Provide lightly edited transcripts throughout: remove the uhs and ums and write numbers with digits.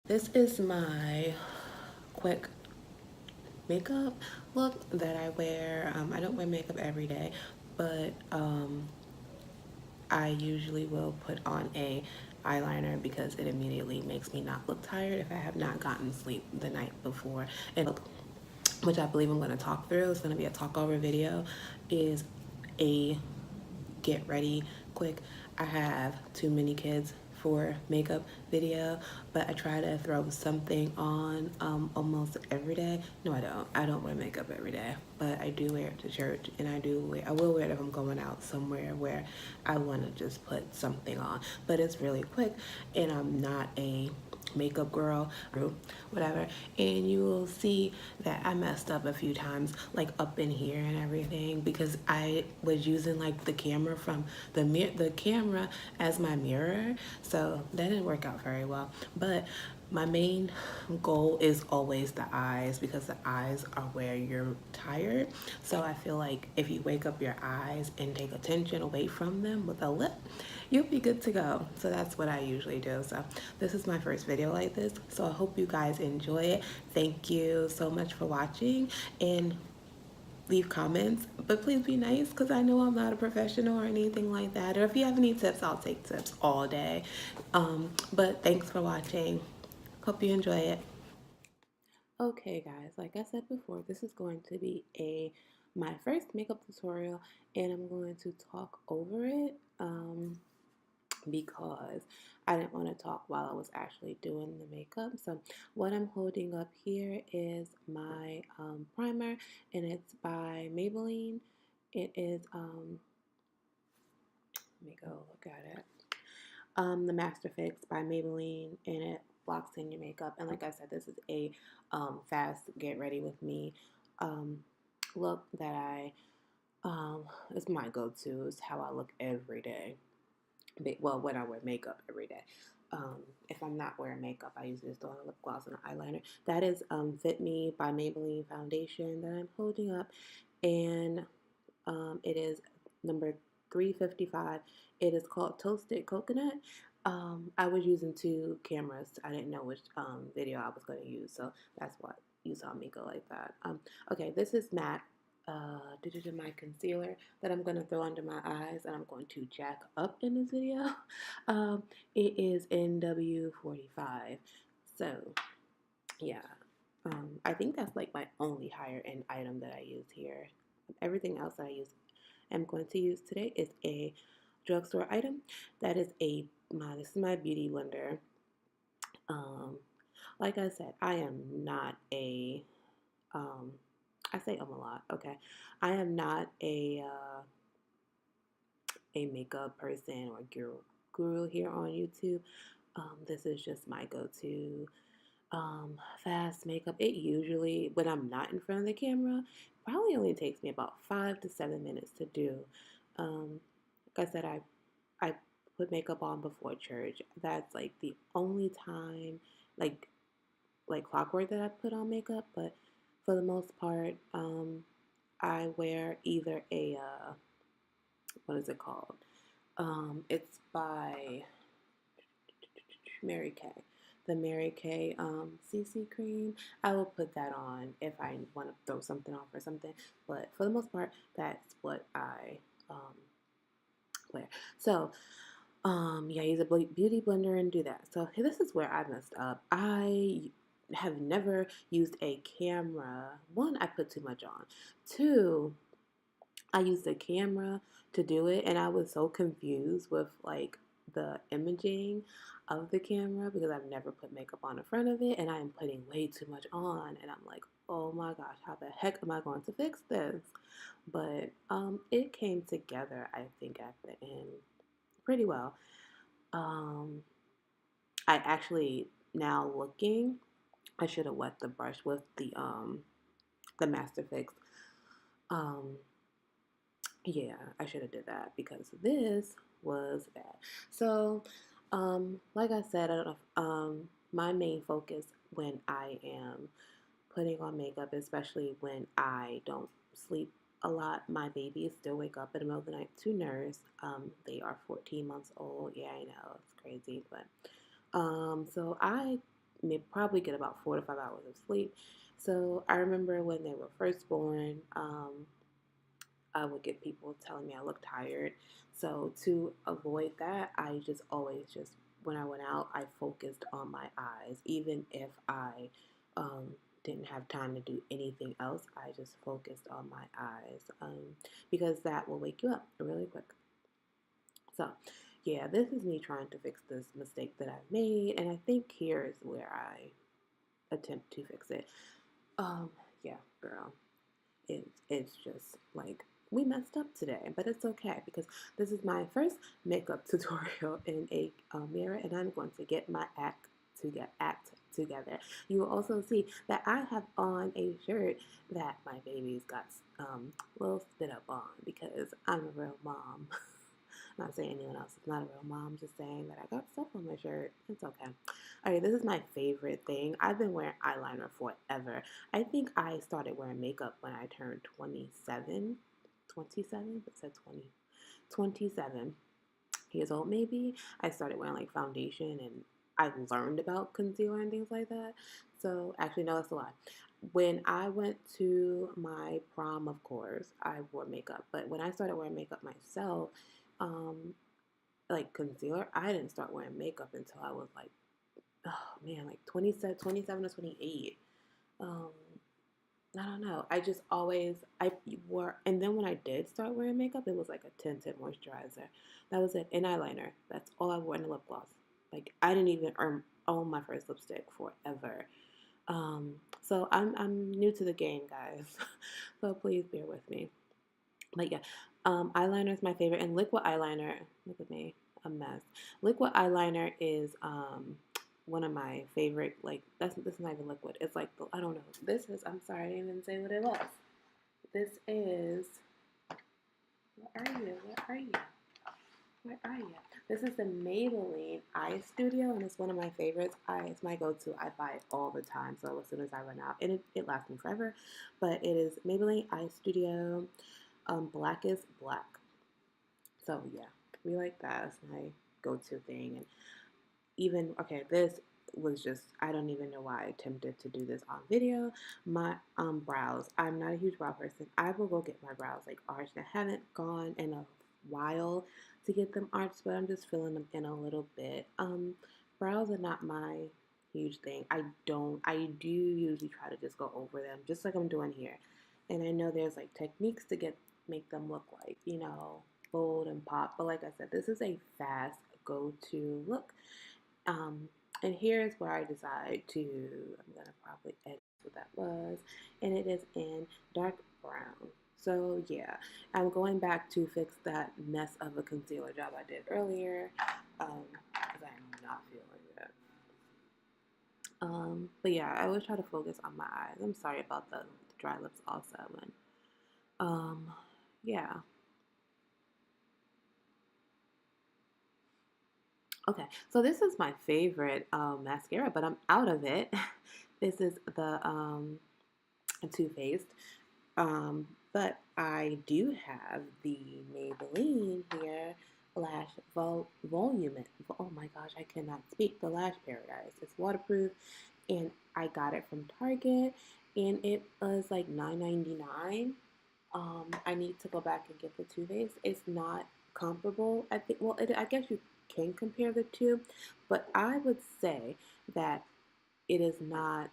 This is my quick makeup look that I wear. I don't wear makeup every day, but I usually will put on a eyeliner because it immediately makes me not look tired if I have not gotten sleep the night before. And which I believe I'm going to talk through. It's going to be a talk over video. Is a get ready quick. I have too many kids for makeup video, but I try to throw something on almost every day. No, I don't. I don't wear makeup every day, but I do wear it to church, and I will wear it if I'm going out somewhere where I want to just put something on. But it's really quick, and I'm not a makeup girl or whatever, and you will see that I messed up a few times, like up in here and everything, because I was using like the camera from the camera as my mirror, so that didn't work out very well. But my main goal is always the eyes, because the eyes are where you're tired. So I feel like if you wake up your eyes and take attention away from them with a lip, you'll be good to go. So that's what I usually do. So this is my first video like this. So I hope you guys enjoy it. Thank you so much for watching, and leave comments, but please be nice, because I know I'm not a professional or anything like that. Or if you have any tips, I'll take tips all day. But thanks for watching. Hope you enjoy it. Okay guys, like I said before, this is going to be my first makeup tutorial, and I'm going to talk over it because I didn't want to talk while I was actually doing the makeup. So what I'm holding up here is my primer, and it's by Maybelline. It is, let me go look at it. The Master Fix by Maybelline, and it locks in your makeup. And like I said, this is a fast get ready with me um, look that it's my go-to. It's how I look every day. Well, when I wear makeup every day. If I'm not wearing makeup, I usually just throw on a lip gloss and an eyeliner. That is Fit Me by Maybelline foundation that I'm holding up, and it is number 355. It is called Toasted Coconut. I was using two cameras. I didn't know which video I was going to use, so that's what you saw me go like that. Okay, this is matte. My concealer that I'm going to throw under my eyes, and I'm going to jack up in this video. It is NW45. So, yeah. I think that's like my only higher end item that I use here. Everything else that I'm going to use today is a drugstore item. That is this is my beauty blender. Um, like I said, I am not um, I say a lot, okay. I am not a makeup person or guru here on YouTube. This is just my go-to fast makeup. It usually, when I'm not in front of the camera, probably only takes me about 5 to 7 minutes to do. Like I said, I put makeup on before church. That's like the only time, like like clockwork, that I put on makeup. But for the most part, I wear either a what is it called? It's by Mary Kay. The Mary Kay CC cream. I will put that on if I want to throw something off or something. But for the most part, that's what I wear. So, yeah, use a beauty blender and do that. So this is where I messed up. I have never used a camera. One, I put too much on. Two, I used a camera to do it, and I was so confused with like the imaging of the camera because I've never put makeup on in front of it, and I am putting way too much on, and I'm like, oh my gosh, how the heck am I going to fix this? But it came together, I think, at the end pretty well. Um, I actually, now looking, I should have wet the brush with the Master Fix. Um, Yeah, I should have did that because this was bad. So, like I said, I don't know. My main focus when I am putting on makeup, especially when I don't sleep a lot, my babies still wake up in the middle of the night to nurse. They are 14 months old. Yeah, I know it's crazy, but so I may probably get about 4 to 5 hours of sleep. So I remember when they were first born, I would get people telling me I look tired. So to avoid that, I just always just when I went out, I focused on my eyes, even if I um, didn't have time to do anything else. I just focused on my eyes because that will wake you up really quick. So, yeah, this is me trying to fix this mistake that I've made, and I think here is where I attempt to fix it. Um, yeah, girl, it's just like we messed up today, but it's okay because this is my first makeup tutorial in a mirror, and I'm going to get my act together. You will also see that I have on a shirt that my baby's got little spit up on because I'm a real mom. I'm not saying anyone else is not a real mom. I'm just saying that I got stuff on my shirt. It's okay. All right, this is my favorite thing. I've been wearing eyeliner forever. I think I started wearing makeup when I turned 27. 27? It said 20. 27 years old, maybe. I started wearing like foundation and I learned about concealer and things like that. So, actually, no, that's a lie. When I went to my prom, of course, I wore makeup. But when I started wearing makeup myself, um, like concealer, I didn't start wearing makeup until I was like, oh man, like 27 or 28. Um, I don't know. I just always I wore, and then when I did start wearing makeup, it was like a tinted moisturizer. That was it, and eyeliner. That's all I wore, and a lip gloss. Like I didn't even own my first lipstick forever. So I'm new to the game, guys. So please bear with me. But yeah, eyeliner is my favorite, and liquid eyeliner. Look at me, a mess. Liquid eyeliner is one of my favorite. Like that's this is not even liquid. It's like I don't know. This is. I'm sorry, I didn't even say what it was. This is. Where are you? Where are you? Where are you? This is the Maybelline Eye Studio, and it's one of my favorites. It's my go-to. I buy it all the time, so as soon as I run out, and it lasts me forever. But it is Maybelline Eye Studio. Black is black. So yeah, we like that. That's my go-to thing. And even okay, this was just I don't even know why I attempted to do this on video. My brows. I'm not a huge brow person. I will go get my brows like arched. I haven't gone in a while to get them arched, but I'm just filling them in a little bit. Brows are not my huge thing. I do usually try to just go over them just like I'm doing here. And I know there's like techniques to make them look like, bold and pop. But like I said, this is a fast go-to look. Um, and here's where I decide to, I'm going to probably edit what that was. And it is in dark brown. So yeah, I'm going back to fix that mess of a concealer job I did earlier because I'm not feeling it. But yeah, I always try to focus on my eyes. I'm sorry about the dry lips also. And yeah. Okay, so this is my favorite mascara, but I'm out of it. This is the Too Faced, but I do have the Maybelline here Lash Volume. Oh my gosh, I cannot speak. The Lash Paradise. It's waterproof, and I got it from Target, and it was like $9.99. I need to go back and get the Too Faced. It's not comparable. I think. Well, I guess you can compare the two, but I would say that it is not.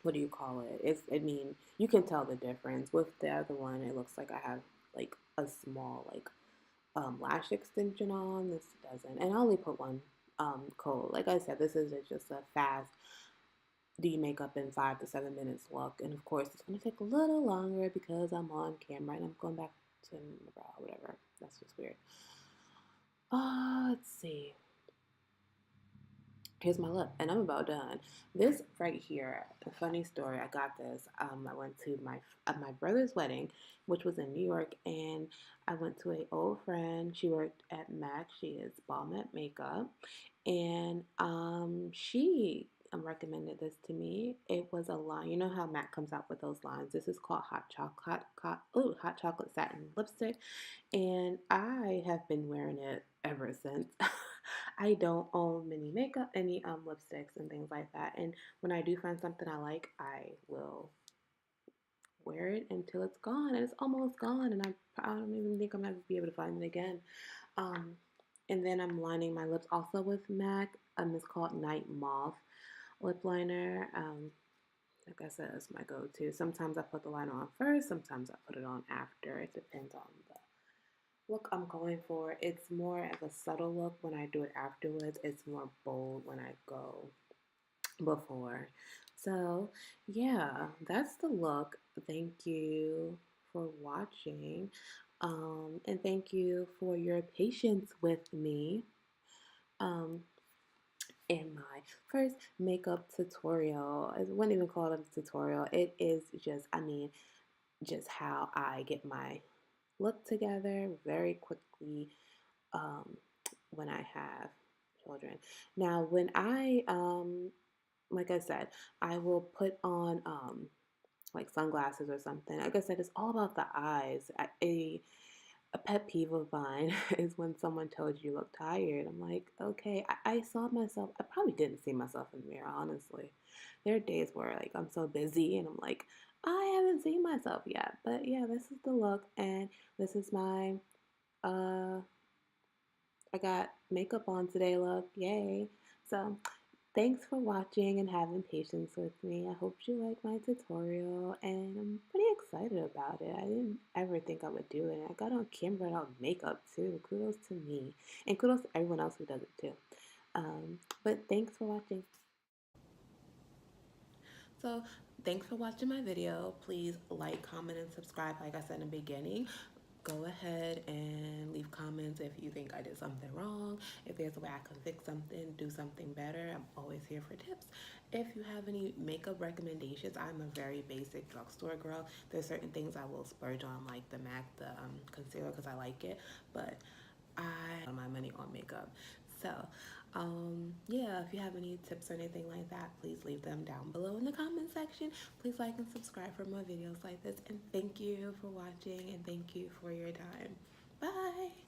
What do you call it? It's. I mean, you can tell the difference with the other one. It looks like I have like a small like lash extension on. This doesn't, and I only put one coat. Like I said, this is just a fast do your makeup in 5 to 7 minutes look. And of course, it's going to take a little longer because I'm on camera and I'm going back to my brow, whatever. That's just weird. Let's see. Here's my lip, and I'm about done. This right here, a funny story. I got this. I went to my brother's wedding, which was in New York, and I went to a old friend. She worked at MAC. She is Balm at Makeup, and she recommended this to me. It was a line. You know how MAC comes out with those lines. This is called hot chocolate satin lipstick, and I have been wearing it ever since. I don't own any lipsticks and things like that. And when I do find something I like, I will wear it until it's gone, and it's almost gone, and I don't even think I'm gonna be able to find it again. Um, and then I'm lining my lips also with MAC. It's called Night Moth lip liner. Like I said, it's my go-to. Sometimes I put the liner on first, sometimes I put it on after. It depends on the look I'm going for. It's more of a subtle look when I do it afterwards. It's more bold when I go before. So, yeah, that's the look. Thank you for watching. And thank you for your patience with me um, in my first makeup tutorial. I wouldn't even call it a tutorial. It is just, just how I get my look together very quickly um, when I have children. Now, when like I said, I will put on like sunglasses or something. Like I said, it's all about the eyes. A pet peeve of mine is when someone tells you look tired. I'm like, okay, I saw myself. I probably didn't see myself in the mirror, honestly. There are days where like I'm so busy and I'm like, I haven't seen myself yet. But yeah, this is the look, and this is my uh I got makeup on today look. Yay. So thanks for watching and having patience with me. I hope you like my tutorial, and I'm pretty excited about it. I didn't ever think I would do it. I got on camera without makeup too. Kudos to me, and kudos to everyone else who does it too. But thanks for watching. So thanks for watching my video. Please like, comment, and subscribe. Like I said in the beginning, go ahead and leave comments if you think I did something wrong. If there's a way I can fix something, do something better. I'm always here for tips. If you have any makeup recommendations, I'm a very basic drugstore girl. There's certain things I will splurge on, like the MAC, the concealer, because I like it. But I spend my money on makeup. So, yeah, if you have any tips or anything like that, please leave them down below in the comment section. Please like and subscribe for more videos like this. And thank you for watching, and thank you for your time. Bye.